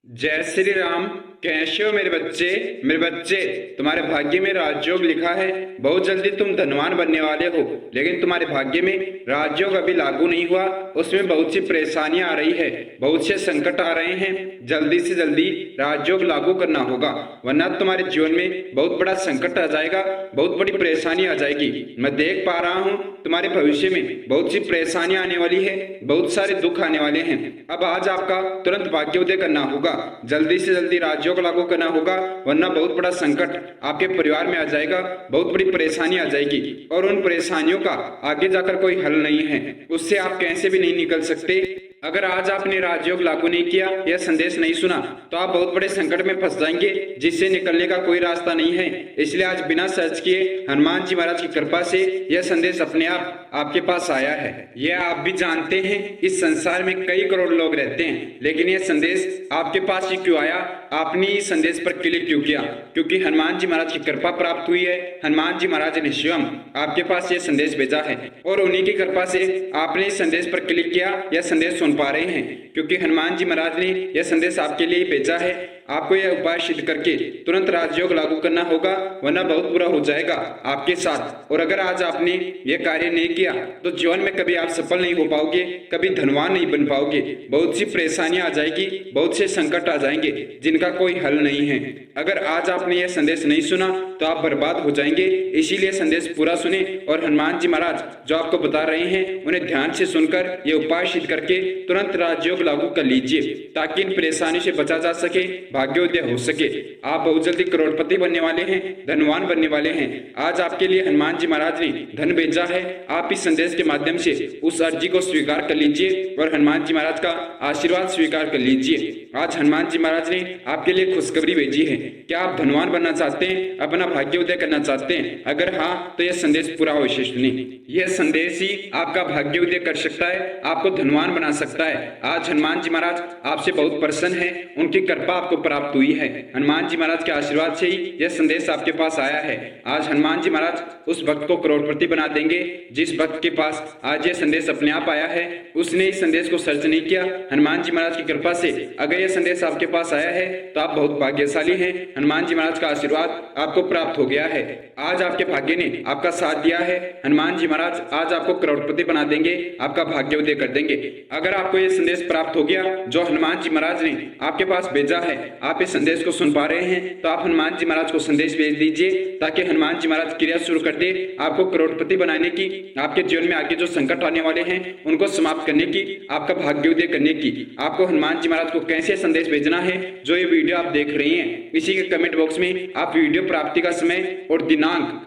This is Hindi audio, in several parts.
जय श्री राम। कैसे हो मेरे बच्चे? मेरे बच्चे, तुम्हारे भाग्य में राजयोग लिखा है। बहुत जल्दी तुम धनवान बनने वाले हो, लेकिन तुम्हारे भाग्य में राजयोग अभी लागू नहीं हुआ। उसमें बहुत सी परेशानियां आ रही है, बहुत से संकट आ रहे हैं। जल्दी से जल्दी राजयोग लागू करना होगा, वरना तुम्हारे जीवन में बहुत बड़ा संकट आ जाएगा, बहुत बड़ी परेशानी आ जाएगी। मैं देख पा रहा हूँ तुम्हारे भविष्य में बहुत सी परेशानियां आने वाली है, बहुत सारे दुख आने वाले हैं। अब आज आपका तुरंत भाग्योदय करना होगा, जल्दी से जल्दी राजयोग लागू करना होगा, वरना बहुत बड़ा संकट आपके परिवार में आ जाएगा, बहुत बड़ी परेशानी आ जाएगी। और उन परेशानियों का आगे जाकर कोई हल नहीं है, उससे आप कैसे भी नहीं निकल सकते। अगर आज आपने राजयोग लागू नहीं किया, यह संदेश नहीं सुना, तो आप बहुत बड़े संकट में फंस जाएंगे, जिससे निकलने का कोई रास्ता नहीं है। इसलिए आज बिना सर्च किए हनुमान जी महाराज की कृपा से यह संदेश अपने आप आपके पास आया है। यह आप भी जानते हैं, इस संसार में कई करोड़ लोग रहते हैं, लेकिन यह संदेश आपके पास ही क्यों आया? आपने इस संदेश पर क्लिक क्यों किया? क्योंकि हनुमान जी महाराज की कृपा प्राप्त हुई है। हनुमान जी महाराज ने स्वयं आपके पास यह संदेश भेजा है, और उन्हीं की कृपा से आपने इस संदेश पर क्लिक किया, यह संदेश सुन पा रहे हैं। क्योंकि हनुमान जी महाराज ने यह संदेश आपके लिए भेजा है। आपको यह उपाय सिद्ध करके तुरंत राजयोग लागू करना होगा, वरना बहुत बुरा हो जाएगा आपके साथ। और अगर आज आपने यह कार्य नहीं किया, तो जीवन में कभी आप सफल नहीं हो पाओगे, कभी धनवान नहीं बन पाओगे। बहुत सी परेशानियां आ जाएगी, बहुत से संकट आ जाएंगे, जिनका कोई हल नहीं है। अगर आज आपने यह संदेश नहीं सुना, तो आप बर्बाद हो जाएंगे। इसीलिए संदेश पूरा सुने, और हनुमान जी महाराज जो आपको बता रहे हैं, उन्हें ध्यान से सुनकर ये उपाय सिद्ध करके तुरंत राजयोग लागू कर लीजिए, ताकि इन परेशानी से बचा जा सके, भाग्योदय हो सके। आप बहुत जल्दी करोड़पति बनने वाले हैं, धनवान बनने वाले हैं। आज आपके लिए हनुमान जी महाराज ने धन भेजा है। आप इस संदेश के माध्यम से उस अर्जी को स्वीकार कर लीजिए, और हनुमान जी महाराज का आशीर्वाद स्वीकार कर लीजिए। आज हनुमान जी महाराज ने आपके लिए खुशखबरी भेजी है। क्या आप धनवान बनना चाहते हैं, अपना भाग्योदय करना चाहते हैं? अगर हाँ, तो यह संदेश पूरा अवश्य सुनिए। यह संदेश ही आपका भाग्योदय कर सकता है, आपको धनवान बना सकता है। आज हनुमान जी महाराज आपसे बहुत प्रसन्न है, उनकी कृपा आपको प्राप्त हुई है। हनुमान जी महाराज के आशीर्वाद से ही यह संदेश आपके पास आया है। आज हनुमान जी महाराज उस भक्त को करोड़पति बना देंगे, जिस भक्त के पास आज यह संदेश अपने आप आया है। उसने इस संदेश को सर्च नहीं किया। हनुमान जी महाराज की कृपा से अगर यह संदेश आपके पास आया है, तो आप बहुत भाग्यशाली हैं। हनुमान जी महाराज का आशीर्वाद आपको प्राप्त हो गया है। आज आपके भाग्य ने आपका साथ दिया है। हनुमान जी महाराज आज आपको करोड़पति बना देंगे, आपका भाग्योदय कर देंगे। अगर आपको यह संदेश प्राप्त हो गया जो हनुमान जी महाराज ने आपके पास भेजा है, आप इस संदेश को सुन पा रहे हैं, तो आप हनुमान जी महाराज को संदेश भेज दीजिए, ताकि हनुमान जी महाराज क्रिया शुरू कर दे, आपको करोड़पति बनाने की, आपके जीवन में आगे जो संकट आने वाले हैं उनको समाप्त करने की, आपका भाग्योदय करने की। आपको हनुमान जी महाराज को कैसे संदेश भेजना है, जो ये वीडियो आप देख रहे हैं, इसी के कमेंट बॉक्स में आप वीडियो प्राप्ति का समय और दिनांक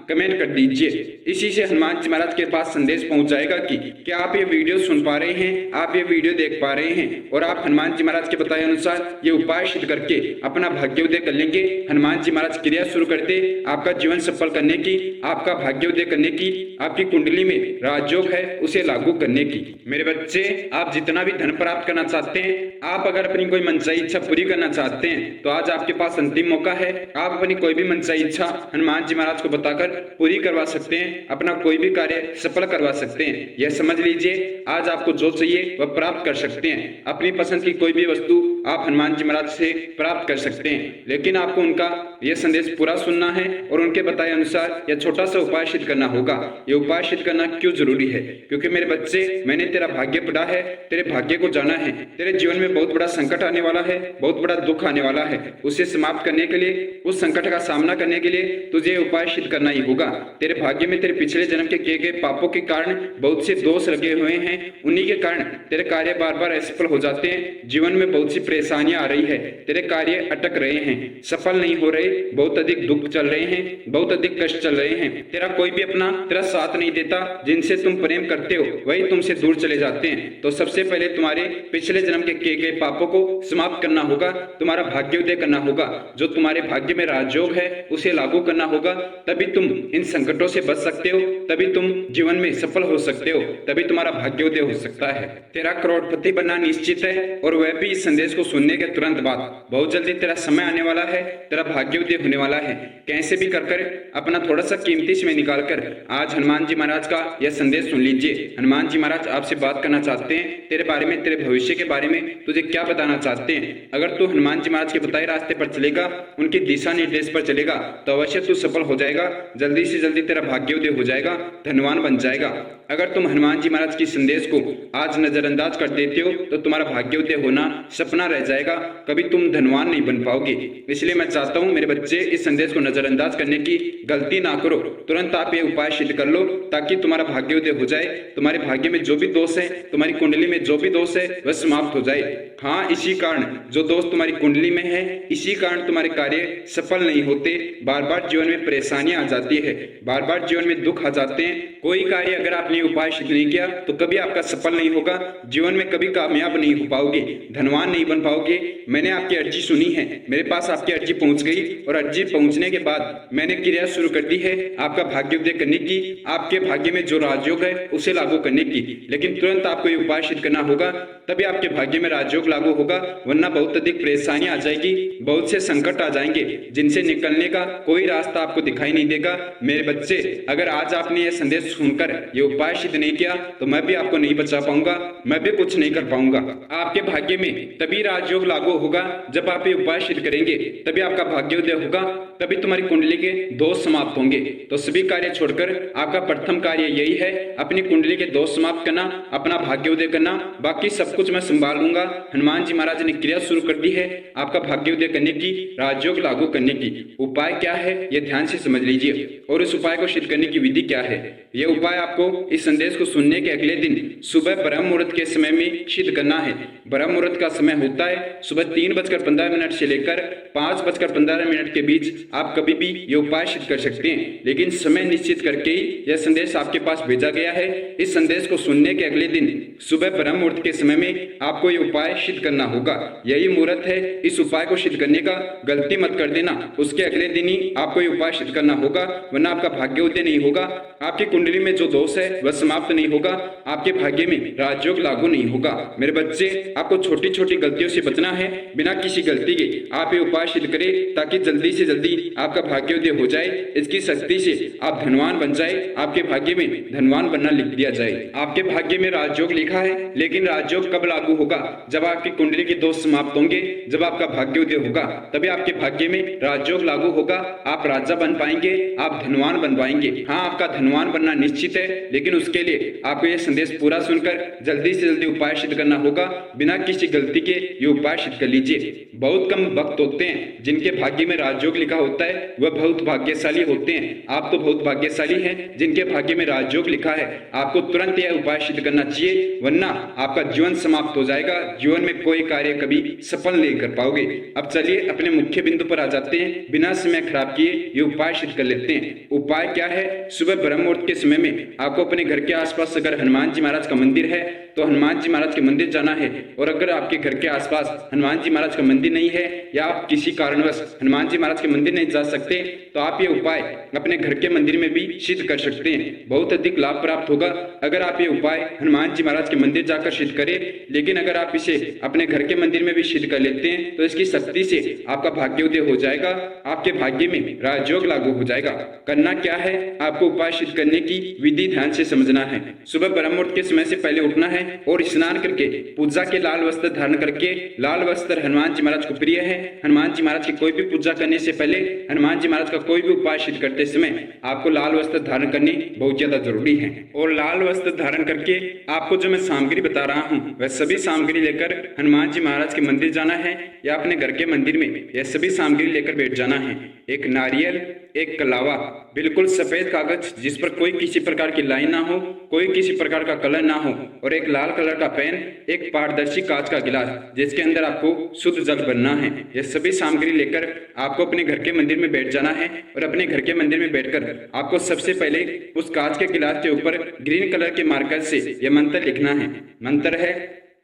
कमेंट कर दीजिए। इसी से हनुमान जी महाराज के पास संदेश पहुंच जाएगा कि क्या आप ये वीडियो सुन पा रहे हैं, आप ये वीडियो देख पा रहे हैं, और आप हनुमान जी महाराज के बताए अनुसार ये उपाय सिद्ध करके अपना भाग्योदय कर लेंगे। हनुमान जी महाराज क्रिया शुरू करते आपका जीवन सफल करने की, आपका भाग्योदय करने की, आपकी कुंडली में राजयोग है उसे लागू करने की। मेरे बच्चे, आप जितना भी धन प्राप्त करना चाहते हैं, आप अगर अपनी कोई मनचाही इच्छा पूरी करना चाहते हैं, तो आज आपके पास अंतिम मौका है। आप अपनी कोई भी मनचाही इच्छा हनुमान जी महाराज को बताकर पूरी करवा सकते हैं, अपना कोई भी कार्य सफल करवा सकते हैं। यह समझ लीजिए, आज आपको जो चाहिए वह प्राप्त कर सकते हैं। अपनी पसंद की कोई भी वस्तु आप हनुमान जी महाराज से प्राप्त कर सकते हैं, लेकिन आपको उनका यह संदेश पूरा सुनना है, और उनके बताए अनुसार यह छोटा सा उपाय सिद्ध करना होगा। यह उपाय सिद्ध करना क्यों जरूरी है? क्योंकि मेरे बच्चे, मैंने तेरा भाग्य पढ़ा है, तेरे भाग्य को जाना है। तेरे जीवन में बहुत बड़ा संकट आने वाला है, बहुत बड़ा दुख आने वाला है। उसे समाप्त करने के लिए, उस संकट का सामना करने के लिए तुझे उपाय सिद्ध करना ही होगा। तेरे भाग्य में तेरे पिछले जन्म के किए गए पापों के कारण बहुत से दोष लगे हुए हैं। उन्हीं के कारण तेरे कार्य बार बार असफल हो जाते हैं। जीवन में बहुत सी परेशानियां आ रही है, तेरे कार्य अटक रहे हैं, सफल नहीं हो रहे, बहुत अधिक दुख चल रहे हैं, बहुत अधिक कष्ट चल रहे हैं। तेरा कोई भी अपना तेरा साथ नहीं देता। जिनसे तुम प्रेम करते हो वही तुमसे दूर चले जाते हैं। तो सबसे पहले तुम्हारे पिछले जन्म के किए गए पापों को समाप्त करना होगा, तुम्हारा भाग्योदय करना होगा। जो तुम्हारे भाग्य में राजयोग है उसे लागू करना होगा, तभी तुम इन संकटों से बच सकते हो, तभी तुम जीवन में सफल हो सकते हो, तभी तुम्हारा भाग्योदय हो सकता है। तेरा करोड़पति बनना निश्चित है, और वह भी इस संदेश को को सुनने के तुरंत बाद बहुत जल्दी तेरा समय आने वाला है, तेरा भाग्योदय होने वाला है। कैसे भी कर कर अपना थोड़ा सा कीमती समय निकाल कर आज हनुमान जी महाराज का यह संदेश सुन लीजिए। हनुमान जी महाराज आपसे बात करना चाहते हैं, तेरे बारे में, तेरे भविष्य के बारे में तुझे क्या बताना चाहते हैं। अगर तू हनुमान जी महाराज के बताए रास्ते पर चलेगा, उनके दिशा निर्देश पर चलेगा तो अवश्य तू सफल हो जाएगा। जल्दी से जल्दी तेरा भाग्योदय हो जाएगा, धनवान बन जाएगा। अगर तुम हनुमान जी महाराज की संदेश को आज नजरअंदाज कर देते हो तो तुम्हारा भाग्योदय होना सपना रह जाएगा, कभी तुम धनवान नहीं बन पाओगे। इसलिए मैं चाहता हूं मेरे बच्चे, इस संदेश को नजरअंदाज करने की गलती ना करो। तुरंत आप ये उपाय सिद्ध कर लो ताकि तुम्हारा भाग्योदय हो जाए। तुम्हारे भाग्य में जो भी दोष है, तुम्हारी कुंडली में जो भी दोष है वह समाप्त हो जाए। हाँ, इसी कारण जो दोष तुम्हारी कुंडली में है, इसी कारण तुम्हारे कार्य सफल नहीं होते। बार बार जीवन में परेशानियां आ जाती है, बार बार जीवन में दुख आ जाते हैं। कोई कार्य अगर आपने उपाय सिद्ध नहीं किया तो कभी आपका सफल नहीं होगा, जीवन में कभी कामयाब नहीं हो पाओगे, धनवान नहीं बन पाओगे। मैंने आपकी अर्जी सुनी है, मेरे पास आपकी अर्जी पहुंच गई और अर्जी पहुंचने के बाद मैंने क्रिया शुरू कर दी है आपका भाग्योदय करने की, आपके भाग्य में जो राजयोग है उसे लागू करने की। लेकिन तुरंत आपको ये उपाय सिद्ध करना होगा, तभी आपके भाग्य में राजयोग लागू होगा, वरना बहुत अधिक परेशानियां आ जाएगी, बहुत से संकट आ जाएंगे जिनसे निकलने का कोई रास्ता आपको दिखाई नहीं देगा। मेरे बच्चे, अगर आज आपने ये संदेश सुनकर ये उपाय सिद्ध नहीं किया तो मैं भी आपको नहीं बचा पाऊंगा, मैं भी कुछ नहीं कर पाऊंगा। आपके भाग्य में तभी राजयोग लागू होगा जब आप ये उपाय सिद्ध करेंगे, तभी आपका भाग्योदय होगा, तभी तुम्हारी कुंडली के दोष समाप्त होंगे। तो सभी कार्य छोड़कर आपका प्रथम कार्य यही है, अपनी कुंडली के दोष समाप्त करना, अपना भाग्योदय करना। बाकी सब कुछ मैं संभाल लूंगा। हनुमान जी महाराज ने क्रिया शुरू कर दी है आपका भाग्योदय करने की, राजयोग लागू करने की। उपाय क्या है ये ध्यान से समझ लीजिए और इस उपाय को सिद्ध करने की विधि क्या है। यह उपाय आपको इस संदेश को सुनने के अगले दिन सुबह ब्रह्म मुहूर्त के समय में सिद्ध करना है। ब्रह्म मुहूर्त का समय होता है सुबह 3:15 से लेकर 5:15 के बीच। आप कभी भी ये उपाय सिद्ध कर सकते हैं, लेकिन समय निश्चित करके ही यह संदेश आपके पास भेजा गया है। इस संदेश को सुनने के अगले दिन सुबह ब्रह्म मुहूर्त के समय में आपको ये उपाय सिद्ध करना होगा। यही मुहूर्त है, इस उपाय को सिद्ध करने का गलती मत कर देना। उसके अगले दिन ही आपको ये उपाय सिद्ध करना होगा, वरना आपका भाग्योदय नहीं होगा, आपकी कुंडली में जो दोष है वह समाप्त नहीं होगा, आपके भाग्य में राजयोग लागू नहीं होगा। मेरे बच्चे, आपको छोटी छोटी गलतियों से बचना है, बिना किसी गलती के आप ये उपाय सिद्ध करें ताकि जल्दी से जल्दी आपका भाग्योदय हो जाए। इसकी शक्ति से आप धनवान बन जाए, आपके भाग्य में धनवान बनना लिख दिया जाए। आपके भाग्य में राजयोग लिखा है, लेकिन राजयोग कब लागू होगा? जब आपकी कुंडली के दोष समाप्त होंगे, जब आपका भाग्योदय होगा, तभी आपके भाग्य में राजयोग लागू होगा। आप राजा बन पाएंगे, आप धनवान बन पाएंगे। हाँ, आपका धनवान बनना निश्चित है, लेकिन उसके लिए आपको यह संदेश पूरा सुनकर जल्दी से जल्दी उपाय सिद्ध करना होगा। बिना किसी गलती के ये उपाय सिद्ध कर लीजिए। बहुत कम भक्त होते हैं जिनके भाग्य में राजयोग लिखा होता है, वह बहुत भाग्यशाली होते हैं। आप तो बहुत भाग्यशाली हैं जिनके भाग्य में राजयोग लिखा है। आपको तुरंत यह उपाय सिद्ध करना चाहिए, वरना आपका जीवन समाप्त हो जाएगा, जीवन में कोई कार्य कभी सफल नहीं कर पाओगे। अब चलिए अपने मुख्य बिंदु पर आ जाते हैं, बिना समय खराब किए ये उपाय सिद्ध कर लेते हैं। उपाय क्या है? सुबह ब्रह्म मुहूर्त के समय में आपको अपने घर के आसपास अगर हनुमान जी महाराज का मंदिर है तो हनुमान जी महाराज के मंदिर जाना है, और अगर आपके घर के आसपास हनुमान जी महाराज का मंदिर नहीं है या आप किसी कारणवश हनुमान जी महाराज के मंदिर नहीं जा सकते तो आप ये उपाय अपने घर के मंदिर में भी सिद्ध कर सकते हैं। बहुत अधिक लाभ प्राप्त होगा अगर आप ये उपाय हनुमान जी महाराज के मंदिर जाकर सिद्ध करें। लेकिन अगर आप इसे अपने घर के मंदिर में भी सिद्ध कर लेते हैं तो इसकी शक्ति से आपका भाग्योदय हो जाएगा, आपके भाग्य में राजयोग लागू हो जाएगा। करना क्या है? आपको उपाय सिद्ध करने की विधि ध्यान से समझना है। सुबह ब्रह्म मुहूर्त के समय से पहले उठना है और स्नान करके पूजा के लाल वस्त्र धारण करके, लाल वस्त्र हनुमान जी महाराज को प्रिय है। हनुमान जी महाराज की कोई भी पूजा करने से पहले, हनुमान जी महाराज का कोई भी उपाय सिद्ध करते समय आपको लाल वस्त्र धारण करनी बहुत ज्यादा जरूरी है। और लाल वस्त्र धारण करके आपको जो मैं सामग्री बता रहा हूँ वह सभी सामग्री लेकर हनुमान जी महाराज के मंदिर जाना है या अपने घर के मंदिर में यह सभी सामग्री लेकर बैठ जाना है। एक नारियल, एक कलावा, बिल्कुल सफेद कागज जिस पर कोई किसी प्रकार की लाइन ना हो, कोई किसी प्रकार का कलर ना हो, और एक लाल कलर का पेन, एक पारदर्शी कांच का गिलास जिसके अंदर आपको शुद्ध जल भरना है। यह सभी सामग्री लेकर आपको अपने घर के मंदिर में बैठ जाना है और अपने घर के मंदिर में बैठकर आपको सबसे पहले उस कांच के गिलास के ऊपर ग्रीन कलर के मार्कर से यह मंत्र लिखना है। मंत्र है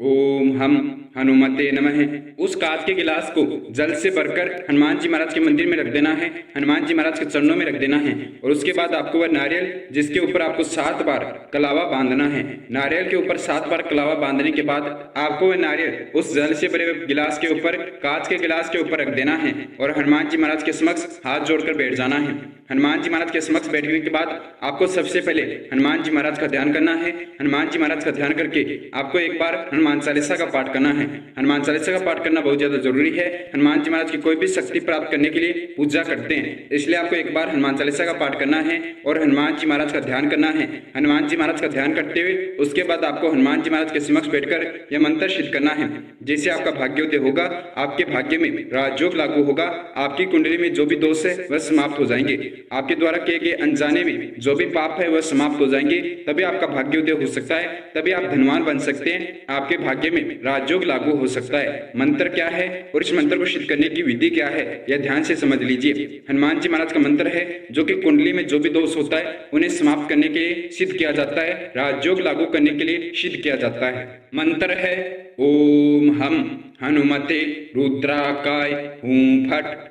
ओम हम हनुमते नमः। उस कांच के गिलास को जल से भरकर हनुमान जी महाराज के मंदिर में रख देना है, हनुमान जी महाराज के चरणों में रख देना है। और उसके बाद आपको वह नारियल जिसके ऊपर आपको 7 बार कलावा बांधना है, नारियल के ऊपर 7 बार कलावा बांधने के बाद आपको वह नारियल उस जल से भरे हुए गिलास के ऊपर, कांच के गिलास के ऊपर रख देना है और हनुमान जी महाराज के समक्ष हाथ जोड़कर बैठ जाना है। हनुमान जी महाराज के समक्ष बैठने के बाद आपको सबसे पहले हनुमान जी महाराज का ध्यान करना है। हनुमान जी महाराज का ध्यान करके आपको एक बार हनुमान चालीसा का पाठ करना है। हनुमान चालीसा का पाठ करना बहुत ज्यादा जरूरी है। हनुमान जी महाराज की कोई भी शक्ति प्राप्त करने के लिए पूजा करते हैं, इसलिए आपको एक बार हनुमान चालीसा का पाठ करना है और हनुमान जी महाराज का ध्यान करना है। हनुमान जी महाराज का ध्यान करते हुए उसके बाद आपको हनुमान जी महाराज के समक्ष बैठकर यह मंत्र सिद्ध करना है। जैसे आपका भाग्योदय होगा, आपके भाग्य में राजयोग लागू होगा, आपकी कुंडली में जो भी दोष है वह समाप्त हो जाएंगे, आपके द्वारा किए गए अनजाने में जो भी पाप है वह समाप्त हो जाएंगे, तभी आपका भाग्योदय हो सकता है, तभी आप धनवान बन सकते हैं, आपके भाग्य में राजयोग लागू हो सकता है। मंत्र क्या है और इस मंत्र को सिद्ध करने की विधि क्या है यह ध्यान से समझ लीजिए। हनुमान जी महाराज का मंत्र है जो कि कुंडली में जो भी दोष होता है उन्हें समाप्त करने के लिए सिद्ध किया जाता है, राजयोग लागू करने के लिए सिद्ध किया जाता है। मंत्र है ओम हम हनुमते रुद्राकाय हूं फट।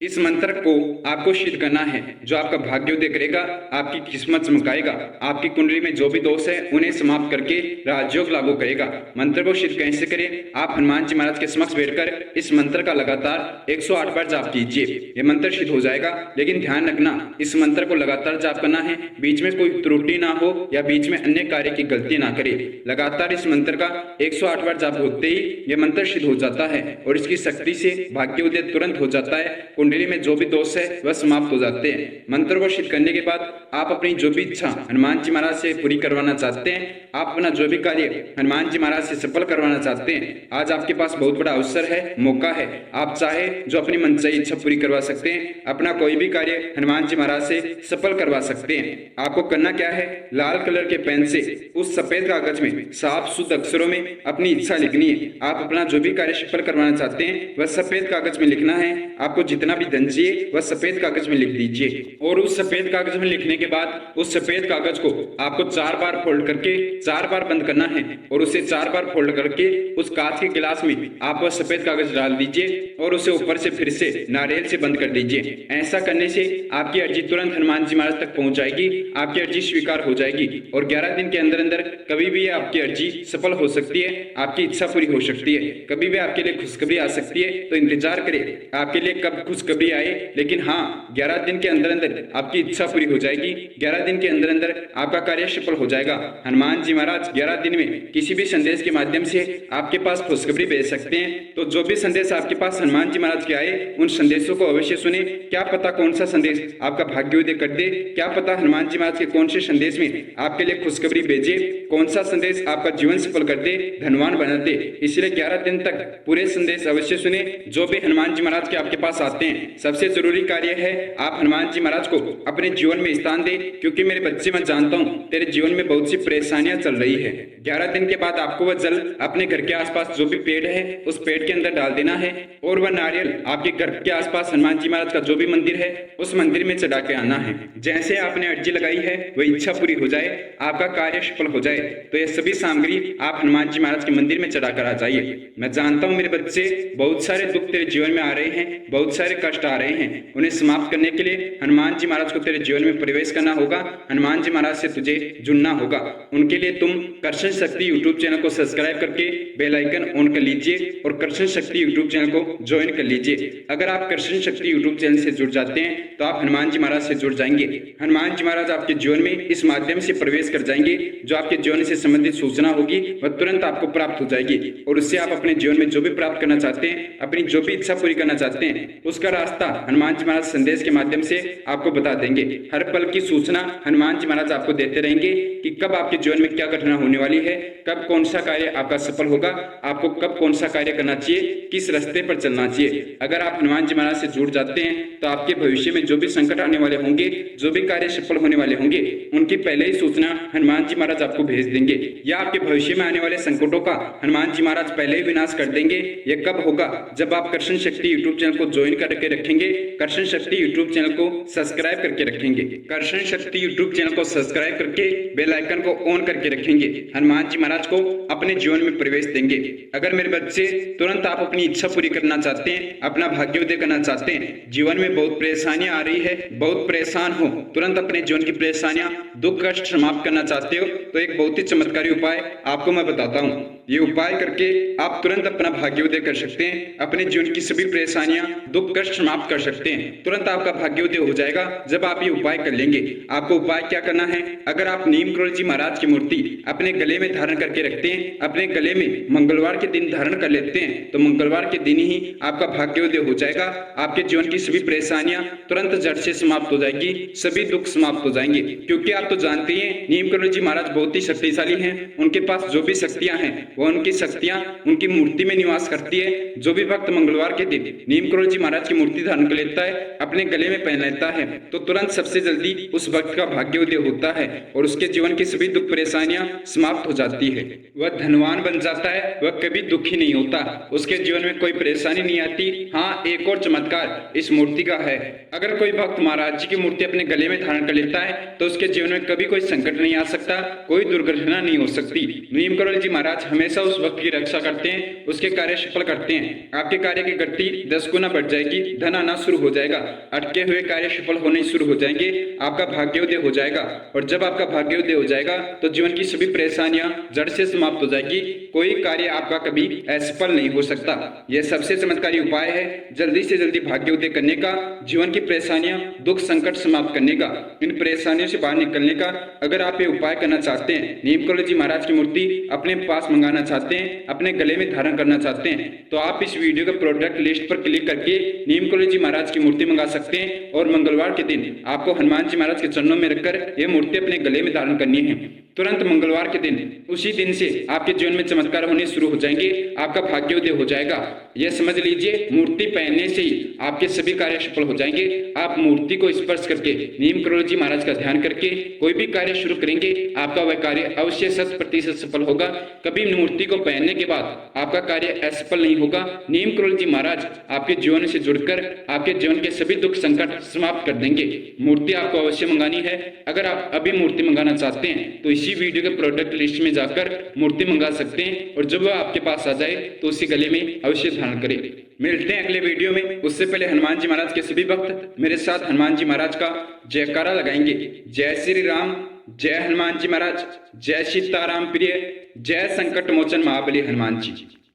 इस मंत्र को आपको सिद्ध करना है, जो आपका भाग्योदय करेगा, आपकी किस्मत चमकाएगा, आपकी कुंडली में जो भी दोष है उन्हें समाप्त करके राजयोग लागू करेगा। मंत्र को सिद्ध कैसे करें? आप हनुमान जी महाराज के समक्ष बैठकर इस मंत्र का लगातार 108 बार जाप कीजिए, यह मंत्र सिद्ध हो जाएगा। लेकिन ध्यान रखना, इस मंत्र को लगातार जाप करना है, बीच में कोई त्रुटि ना हो या बीच में अन्य कार्य की गलती ना करे। लगातार इस मंत्र का 108 बार जाप होते ही यह मंत्र सिद्ध हो जाता है और इसकी शक्ति से भाग्योदय तुरंत हो जाता है, कुंडली में जो भी दोष है वह समाप्त हो जाते हैं। मंत्र को सिद्ध करने के बाद आप अपनी जो भी इच्छा हनुमान जी महाराज से पूरी करवाना चाहते हैं, आप अपना जो भी कार्य हनुमान जी महाराज से सफल करवाना चाहते हैं, आज आपके पास बहुत बड़ा अवसर है, मौका है। आप चाहे जो अपनी मनचाही इच्छा पूरी करवा सकते हैं, अपना कोई भी कार्य हनुमान जी महाराज से सफल करवा सकते हैं। आपको करना क्या है? लाल कलर के पेन से उस सफेद कागज में साफ शुद्ध अक्षरों में अपनी इच्छा लिखनी है। आप अपना जो भी कार्य सफल करवाना चाहते हैं वह सफेद कागज में लिखना है। आपको जितना भी धन चाहिए वह सफेद कागज में लिख दीजिए और उस सफेद कागज में लिखने के बाद उस सफेद कागज को आपको 4 बार फोल्ड करके 4 बार बंद करना है और उसे 4 बार फोल्ड करके उस कांच के गिलास में आप वह सफेद कागज डाल दीजिए और उसे ऊपर से फिर से नारियल से बंद कर दीजिए। ऐसा करने से आपकी अर्जी तुरंत हनुमान जी महाराज तक पहुंच जाएगी, आपकी अर्जी स्वीकार हो जाएगी और 11 दिन के अंदर अंदर कभी भी आपकी अर्जी सफल हो सकती है, आपकी इच्छा पूरी हो सकती है। कभी भी आपके लिए खुशखबरी आ सकती है, तो इंतजार करें आपके लिए कब खुशखबरी आए। लेकिन हाँ, 11 दिन के अंदर अंदर आपकी इच्छा पूरी हो जाएगी, 11 दिन के अंदर अंदर आपका कार्य सफल हो जाएगा। हनुमान जी महाराज 11 दिन में किसी भी संदेश के माध्यम से आपके पास खुशखबरी भेज सकते हैं। तो जो भी संदेश आपके पास हनुमान जी महाराज के आए उन संदेशों को अवश्य सुने। क्या पता कौन सा संदेश आपका भाग्योदय कर दे, क्या पता हनुमान जी महाराज के कौन से संदेश में आपके लिए खुशखबरी भेजे, कौन सा संदेश आपका जीवन सफल कर दे, धनवान बना दे। इसलिए 11 दिन तक पूरे संदेश अवश्य सुने जो भी हनुमान जी महाराज के आपके पास आते हैं। सबसे जरूरी कार्य है आप हनुमान जी महाराज को अपने जीवन में स्थान दे, क्योंकि मेरे बच्चे मैं जानता हूँ तेरे जीवन में बहुत सी परेशानियां चल रही है। 11 दिन के बाद आपको वह जल अपने घर के आसपास जो भी पेड़ है उस पेड़ के अंदर डाल देना है और वह नारियल आपके घर के आसपास हनुमान जी महाराज का जो भी मंदिर है उस मंदिर में चढ़ा के आना है। जैसे आपने अर्जी लगाई है वह इच्छा पूरी हो जाए, आपका कार्य सफल हो जाए, तो यह सभी सामग्री आप हनुमान जी महाराज के मंदिर में चढ़ा कर आ जाइए। मैं जानता हूँ मेरे बच्चे बहुत सारे दुख तेरे जीवन में आ रहे हैं, बहुत सारे कष्ट आ रहे हैं, उन्हें समाप्त करने के लिए हनुमान जी महाराज को तेरे जीवन में प्रवेश करना होगा, हनुमान जी महाराज से तुझे जुड़ना होगा। उनके लिए तुम कर्षण शक्ति यूट्यूब चैनल को सब्सक्राइब करके बेल आइकन ऑन कर लीजिए और कर्षण शक्ति यूट्यूब चैनल को ज्वाइन कर लीजिए। अगर आप कर्षण शक्ति यूट्यूब चैनल से जुड़ जाते हैं तो आप हनुमान जी महाराज से जुड़ जाएंगे। हनुमान जी महाराज आपके जीवन में इस माध्यम से प्रवेश कर जाएंगे, जो आपके जीवन से संबंधित सूचना होगी वह तुरंत आपको प्राप्त हो जाएगी और उससे आप अपने जीवन में जो भी प्राप्त करना चाहते हैं, अपनी जो भी इच्छा पूरी करना चाहते हैं, उसका रास्ता हनुमान जी महाराज संदेश के माध्यम से आपको बता देंगे। हर पल की सूचना हनुमान जी महाराज आपको देते रहेंगे कि कब आपके जीवन में क्या घटना होने वाली है, कब कौन सा कार्य आपका सफल होगा, आपको कब कौन सा कार्य करना चाहिए, किस रास्ते पर चलना चाहिए। अगर आप हनुमान जी महाराज से जुड़ जाते हैं तो आपके भविष्य में जो भी संकट आने वाले होंगे, जो भी कार्य सफल होने वाले होंगे, उनकी पहले ही सूचना हनुमान जी महाराज आपको भेज देंगे, या आपके भविष्य में आने वाले संकटों का हनुमान जी महाराज पहले ही विनाश कर देंगे। यह कब होगा? जब आप कर्षण शक्ति यूट्यूब चैनल को ज्वाइन कर करके रखेंगे, कर्षण शक्ति यूट्यूब चैनल को सब्सक्राइब करके रखेंगे, कर्षण शक्ति यूट्यूब चैनल को सब्सक्राइब करके बेल आइकन को ऑन करके रखेंगे, हनुमान जी महाराज को अपने जीवन में प्रवेश देंगे। अगर मेरे बच्चे तुरंत आप अपनी इच्छा पूरी करना चाहते हैं, अपना भाग्योदय करना चाहते हैं, जीवन में बहुत परेशानियां आ रही है, बहुत परेशान हो, तुरंत अपने जीवन की परेशानियां, दुख कष्ट समाप्त करना चाहते हो, तो एक बहुत ही चमत्कारी उपाय आपको मैं बताता हूँ। ये उपाय करके आप तुरंत अपना भाग्योदय कर सकते हैं, अपने जीवन की सभी परेशानियां, दुख कष्ट समाप्त कर सकते हैं। तुरंत आपका भाग्योदय हो जाएगा जब आप ये उपाय कर लेंगे। आपको उपाय क्या करना है, अगर आप नीम करोली जी महाराज की मूर्ति अपने गले में धारण करके रखते हैं, अपने गले में मंगलवार के दिन धारण कर लेते हैं, तो मंगलवार के दिन ही आपका भाग्योदय हो जाएगा। आपके जीवन की सभी परेशानियां तुरंत जड़ से समाप्त हो जाएगी, सभी दुख समाप्त हो जाएंगे। क्योंकि आप तो जानते हैं नीम करोली जी महाराज बहुत ही शक्तिशाली हैं, उनके पास जो भी शक्तियां हैं वो उनकी शक्तियां उनकी मूर्ति में निवास करती है। जो भी भक्त मंगलवार के दिन नीम करोली जी महाराज की मूर्ति धारण कर लेता है, अपने गले में पहन लेता है, तो तुरंत सबसे जल्दी उस भक्त का भाग्योदय होता है और उसके जीवन की सभी दुख परेशानियां समाप्त हो जाती है। वह धनवान बन जाता है, वह कभी दुखी नहीं होता, उसके जीवन में कोई परेशानी नहीं आती। हाँ, एक और चमत्कार इस मूर्ति का है, अगर कोई भक्त महाराज जी की मूर्ति अपने गले में धारण कर लेता है तो उसके जीवन में कभी कोई संकट नहीं आ सकता, कोई दुर्घटना नहीं हो सकती। नीम करोली जी महाराज हमेशा उस भक्त की रक्षा करते हैं, उसके कार्य सफल करते हैं। आपके कार्य की गति 10 गुना बढ़ जाएगी, धन आना शुरू हो जाएगा, अटके हुए कार्य सफल होने शुरू हो जाएंगे, आपका भाग्योदय हो जाएगा। और जब आपका भाग्योदय हो जाएगा तो जीवन की सभी परेशानियां जड़ से समाप्त हो जाएगी, कोई कार्य आपका कभी असफल नहीं हो सकता। यह सबसे चमत्कारी उपाय है जल्दी से जल्दी भाग्योदय करने का, जीवन की परेशानियां, दुख संकट समाप्त करने का, इन परेशानियों से बाहर निकलने का। अगर आप ये उपाय करना चाहते हैं, नीम करोली जी महाराज की मूर्ति अपने पास मंगाना चाहते हैं, अपने गले में धारण करना चाहते हैं, तो आप इस वीडियो के प्रोडक्ट लिस्ट पर क्लिक करके नीम करोली जी महाराज की मूर्ति मंगा सकते हैं। और मंगलवार के दिन आपको हनुमान जी महाराज के चरणों में रखकर यह मूर्ति अपने गले में धारण करनी है। तुरंत मंगलवार के दिन, उसी दिन से आपके जीवन में चमत्कार होने शुरू हो जाएंगे, आपका भाग्योदय हो जाएगा। यह समझ लीजिए, मूर्ति पहनने से ही आपके सभी कार्य सफल हो जाएंगे। आप मूर्ति को स्पर्श करके, नीम करोली जी महाराज का ध्यान करके कोई भी कार्य शुरू करेंगे, आपका वह कार्य अवश्य 100% सफल होगा। कभी मूर्ति को पहनने के बाद आपका कार्य असफल नहीं होगा। नीम करोली जी महाराज आपके जीवन से जुड़कर आपके जीवन के सभी दुख संकट समाप्त कर देंगे। मूर्ति आपको अवश्य मंगानी है। अगर आप अभी मूर्ति मंगाना चाहते हैं तो इसी वीडियो के प्रोडक्ट लिस्ट में जाकर मूर्ति मंगा सकते हैं, और जब वह आपके पास आ जाए तो उसी गले में अवश्य धारण करें। मिलते हैं अगले वीडियो में। उससे पहले हनुमान जी महाराज के सभी भक्त मेरे साथ हनुमान जी महाराज का जयकारा लगाएंगे। जय श्री राम, जय हनुमान जी महाराज, जय सीताराम प्रिय, जय संकट मोचन महाबली हनुमान जी।